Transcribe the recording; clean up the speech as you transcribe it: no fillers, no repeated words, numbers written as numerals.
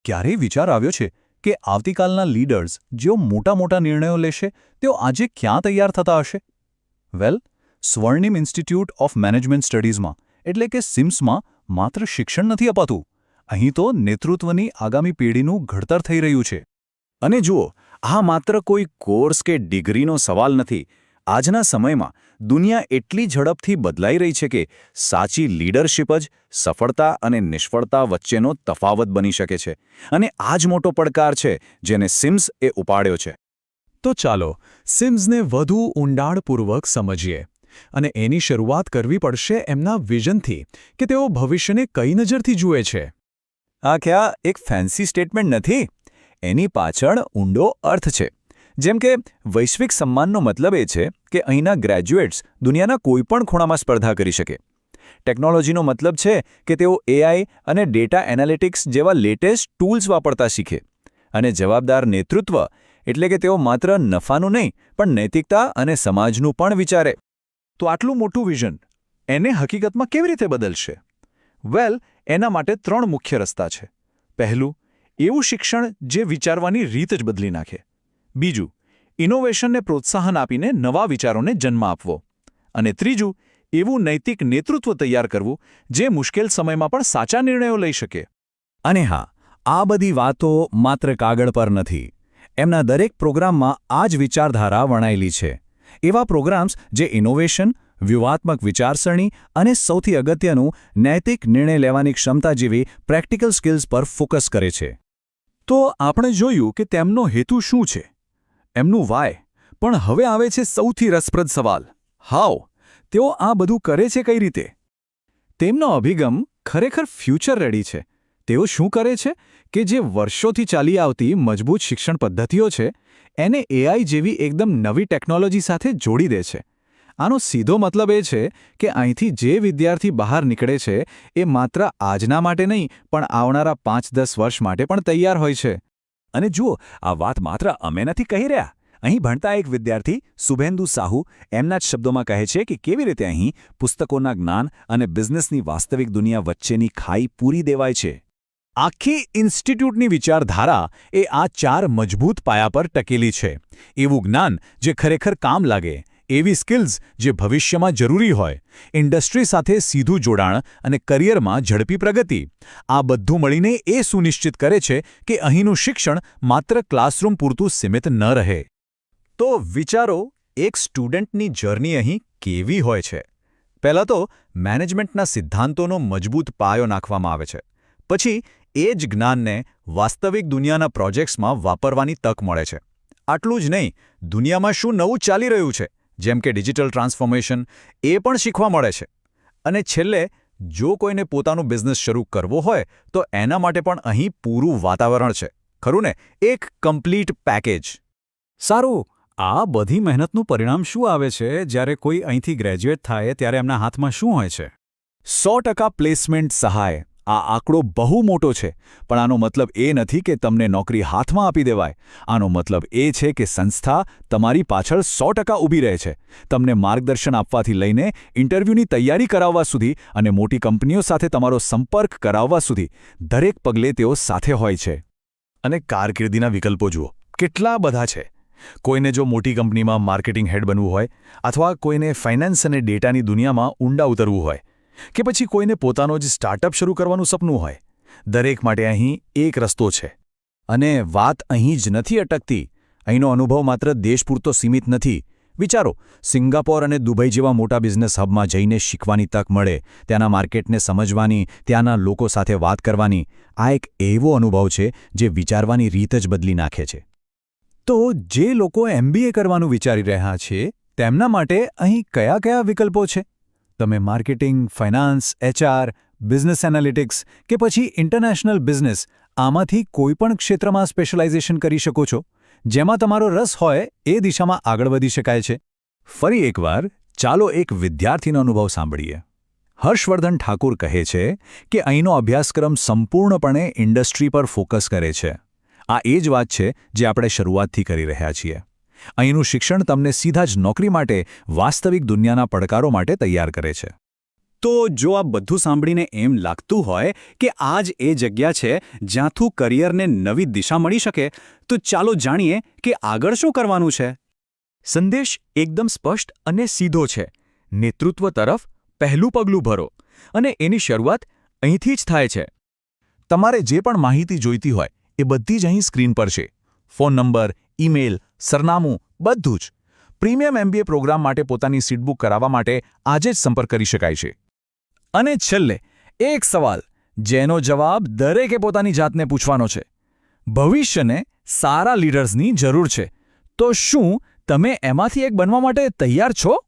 ક્યારેય વિચાર આવ્યો છે કે આવતીકાલના લીડર્સ જેઓ મોટા મોટા નિર્ણયો લેશે તેઓ આજે ક્યાં તૈયાર થતા હશે? વેલ, સ્વર્ણિમ ઇન્સ્ટિટ્યૂટ ઓફ મેનેજમેન્ટ સ્ટડીઝમાં એટલે કે સિમ્સમાં માત્ર શિક્ષણ નથી અપાતું, અહીં તો નેતૃત્વની આગામી પેઢીનું ઘડતર થઈ રહ્યું છે. અને જુઓ, આ માત્ર કોઈ કોર્સ કે ડિગ્રીનો સવાલ નથી. આજના સમયમાં દુનિયા એટલી ઝડપથી બદલાઈ રહી છે કે સાચી લીડરશિપ જ સફળતા અને નિષ્ફળતા વચ્ચેનો તફાવત બની શકે છે. અને આ જ મોટો પડકાર છે જેને સિમ્સએ ઉપાડ્યો છે. તો ચાલો સિમ્સને વધુ ઊંડાણપૂર્વક સમજીએ. અને એની શરૂઆત કરવી પડશે એમના વિઝનથી કે તેઓ ભવિષ્યને કઈ નજરથી જુએ છે. આ ક્યાં એક ફેન્સી સ્ટેટમેન્ટ નથી. એની પાછળ ઊંડો અર્થ છે. જેમ કે વૈશ્વિક સન્માનનો મતલબ એ છે કે અહીંના ગ્રેજ્યુએટ્સ દુનિયાના કોઈપણ ખૂણામાં સ્પર્ધા કરી શકે. ટેકનોલોજીનો મતલબ છે કે તેઓ એઆઈ અને ડેટા એનાલિટિક્સ જેવા લેટેસ્ટ ટૂલ્સ વાપરતા શીખે. અને જવાબદાર નેતૃત્વ એટલે કે તેઓ માત્ર નફાનું નહીં પણ નૈતિકતા અને સમાજનું પણ વિચારે. તો આટલું મોટું વિઝન એને હકીકતમાં કેવી રીતે બદલશે? વેલ, એના માટે 3 મુખ્ય રસ્તા છે. પહેલું, એવું શિક્ષણ જે વિચારવાની રીત જ બદલી નાખે. બીજું, ઇનોવેશનને પ્રોત્સાહન આપીને નવા વિચારોને જન્મ આપવો. અને ત્રીજું, એવું નૈતિક નેતૃત્વ તૈયાર કરવું જે મુશ્કેલ સમયમાં પણ સાચા નિર્ણયો લઈ શકે. અને હા, આ બધી વાતો માત્ર કાગળ પર નથી. એમના દરેક પ્રોગ્રામમાં આ જ વિચારધારા વણાયેલી છે. એવા પ્રોગ્રામ્સ જે ઇનોવેશન, વ્યૂહાત્મક વિચારસરણી અને સૌથી અગત્યનું નૈતિક નિર્ણય લેવાની ક્ષમતા જેવી પ્રેક્ટિકલ સ્કિલ્સ પર ફોકસ કરે છે. તો આપણે જોયું કે તેમનો હેતુ શું છે, એમનું વાય. પણ હવે આવે છે સૌથી રસપ્રદ સવાલ: હાઉ? તેઓ આ બધું કરે છે કઈ રીતે? તેમનો અભિગમ ખરેખર ફ્યુચર રેડી છે. તેઓ શું કરે છે કે જે વર્ષોથી ચાલી આવતી મજબૂત શિક્ષણ પદ્ધતિઓ છે એને એઆઈ જેવી એકદમ નવી ટેકનોલોજી સાથે જોડી દે છે. આનો સીધો મતલબ એ છે કે અહીંથી જે વિદ્યાર્થી બહાર નીકળે છે એ માત્ર આજના માટે નહીં પણ આવનારા 5-10 વર્ષ માટે પણ તૈયાર હોય છે. અને જુઓ, આ વાત માત્ર અમે નથી કહી રહ્યા. અહીં ભણતા એક વિદ્યાર્થી શુભેન્દુ સાહુ એમના જ શબ્દોમાં કહે છે કે કેવી રીતે અહીં પુસ્તકોના જ્ઞાન અને બિઝનેસની વાસ્તવિક દુનિયા વચ્ચેની ખાઈ પૂરી દેવાય છે. આખી ઇન્સ્ટિટ્યૂટની વિચારધારા એ આ 4 મજબૂત પાયા પર ટકેલી છે. એવું જ્ઞાન જે ખરેખર કામ લાગે, એવી સ્કિલ્સ જે ભવિષ્યમાં જરૂરી હોય, ઇન્ડસ્ટ્રી સાથે સીધું જોડાણ અને કરિયરમાં ઝડપી પ્રગતિ. આ બધું મળીને એ સુનિશ્ચિત કરે છે કે અહીંનું શિક્ષણ માત્ર ક્લાસરૂમ પૂરતું સીમિત ન રહે. તો વિચારો, એક સ્ટુડન્ટની જર્ની અહીં કેવી હોય છે? પહેલાં તો મેનેજમેન્ટના સિદ્ધાંતોનો મજબૂત પાયો નાખવામાં આવે છે. પછી એ જ જ્ઞાનને વાસ્તવિક દુનિયાના પ્રોજેક્ટ્સમાં વાપરવાની તક મળે છે. આટલું જ નહીં, દુનિયામાં શું નવું ચાલી રહ્યું છે જેમ કે ડિજિટલ ટ્રાન્સફોર્મેશન, એ પણ શીખવા મળે છે. અને છેલ્લે, જો કોઈને પોતાનું બિઝનેસ શરૂ કરવો હોય તો એના માટે પણ અહીં પૂરું વાતાવરણ છે. ખરું ને? એક કમ્પ્લીટ પેકેજ. સારું, આ બધી મહેનતનું પરિણામ શું આવે છે જ્યારે કોઈ અહીંથી ગ્રેજ્યુએટ થાય ત્યારે એમના હાથમાં શું હોય છે? 100% પ્લેસમેન્ટ સહાય. આ આંકડો બહુ મોટો છે, પણ આનો મતલબ એ નથી કે તમને નોકરી હાથમાં આપી દેવાય. આનો મતલબ એ છે કે સંસ્થા તમારી પાછળ 100% ઊભી રહે છે. તમને માર્ગદર્શન આપવાથી લઈને ઇન્ટરવ્યૂની તૈયારી કરાવવા સુધી અને મોટી કંપનીઓ સાથે તમારો સંપર્ક કરાવવા સુધી દરેક પગલે તેઓ સાથે હોય છે. અને કારકિર્દીના વિકલ્પો જુઓ, કેટલા બધા છે. કોઈને જો મોટી કંપનીમાં માર્કેટિંગ હેડ બનવું હોય, અથવા કોઈને ફાઇનાન્સ અને ડેટાની દુનિયામાં ઊંડા ઉતરવું હોય, કે પછી કોઈને પોતાનો જ સ્ટાર્ટઅપ શરૂ કરવાનું સપનું હોય, દરેક માટે અહીં એક રસ્તો છે. અને વાત અહીં જ નથી અટકતી. અહીંનો અનુભવ માત્ર દેશ પૂરતો સીમિત નથી. વિચારો, સિંગાપોર અને દુબઈ જેવા મોટા બિઝનેસ હબમાં જઈને શીખવાની તક મળે, ત્યાંના માર્કેટને સમજવાની, ત્યાંના લોકો સાથે વાત કરવાની. આ એક એવો અનુભવ છે જે વિચારવાની રીત જ બદલી નાખે છે. તો જે લોકો MBA કરવાનું વિચારી રહ્યા છે તેમના માટે અહીં કયા કયા વિકલ્પો છે? તમે marketing, finance, HR, business analytics કે પછી ઇન્ટરનેશનલ બિઝનેસ, આમાંથી કોઈપણ ક્ષેત્રમાં સ્પેશિયલાઇઝેશન કરી શકો છો. જેમાં તમારો રસ હોય એ દિશામાં આગળ વધી શકાય છે. ફરી એકવાર ચાલો એક વિદ્યાર્થીનો અનુભવ સાંભળીએ. હર્ષવર્ધન ઠાકુર કહે છે કે અહીંનો અભ્યાસક્રમ સંપૂર્ણપણે ઇન્ડસ્ટ્રી પર ફોકસ કરે છે. આ એ જ વાત છે જે આપણે શરૂઆતથી કરી રહ્યા છીએ. અહીંનું શિક્ષણ તમને સીધા જ નોકરી માટે, વાસ્તવિક દુનિયાના પડકારો માટે તૈયાર કરે છે. તો જો આ બધું સાંભળીને એમ લાગતું હોય કે આ જ એ જગ્યા છે જ્યાંથી કરિયરને નવી દિશા મળી શકે, તો ચાલો જાણીએ કે આગળ શું કરવાનું છે. સંદેશ એકદમ સ્પષ્ટ અને સીધો છે. નેતૃત્વ તરફ પહેલું પગલું ભરો, અને એની શરૂઆત અહીંથી જ થાય છે. તમારે જે પણ માહિતી જોઈતી હોય એ બધી જ અહીં સ્ક્રીન પર છે. ફોન નંબર, ઈમેલ, સરનામું, બધું જ. પ્રીમિયમ MBA પ્રોગ્રામ માટે પોતાની સીટ બુક કરાવવા માટે આજે જ સંપર્ક કરી શકાય છે. અને છેલ્લે એક સવાલ જેનો જવાબ દરેકે પોતાની જાતને પૂછવાનો છે. ભવિષ્યને સારા લીડર્સની જરૂર છે, તો શું તમે એમાંથી એક બનવા માટે તૈયાર છો?